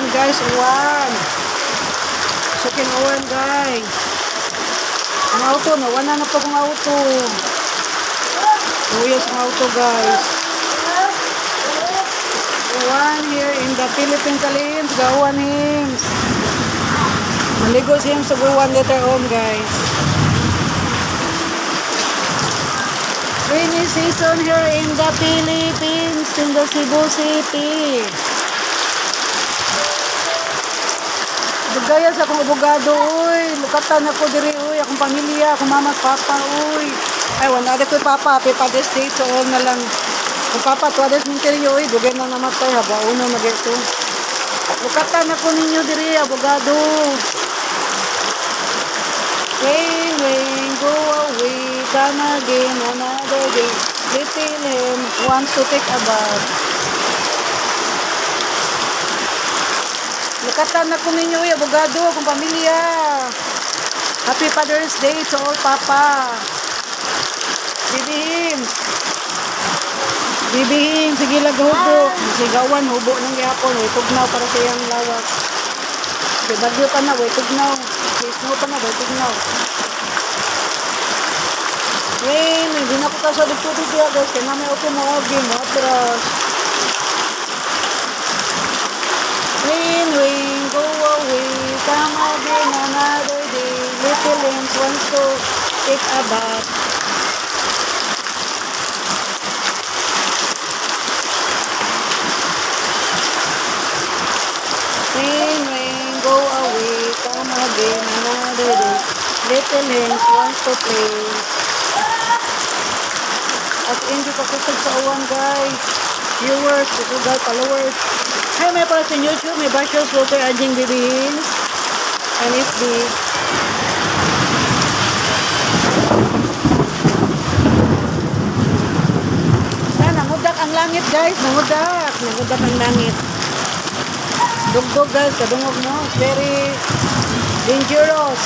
uwan guys, uwan. Suking uwan guys. Ang auto, nawana na po kong auto. Uyos ang auto guys. Uwan here in the Philippines, Alims. Gauwan hims. Maligo siya sa uwan later on guys. Rainy season here in the Philippines, in the Cebu City. Dugaya sa akong abogado, uy. Lukatan ako diri, uy. Akong pamilya, akong mama, papa, uy. Ay, wala na ko papa. Happy Father's Day, so all na lang. Kung papa, tuwadas minteriyo, uy. Dugay na namatay, haba. Una na gito. Lukatan ako ninyo diri, abogado. Rain, rain, go away. Come again, another day. Little him wants to take a bath. Lukatan na ko ninyo, abogado, akong pamilya. Happy Father's Day to all papa. Bibihim. Bibihim, sige lang hubok. Sigawan, hubok ng yapon. Way tugnaw para sa iyang lawak. Bagyo pa na, way tugnaw. Snow pa na, way tugnaw. Rain, hindi na ko kasabit ko dito guys. Kaya namin ako mo atras. Rain, rain, go away. Come again another day. Little limbs wants to take a bath. Rain, rain, go away. Come again another day. Little limbs wants to play. At hindi pa kusog sa uwan guys. Viewers, ito guys, followers. Hi, may para sa YouTube, may Bashos Walter Anjing Bibihin. And FB. Nangudak ang langit guys, nangudak. Nangudak ang langit. Dugdog guys, kadungog mo. It's very dangerous.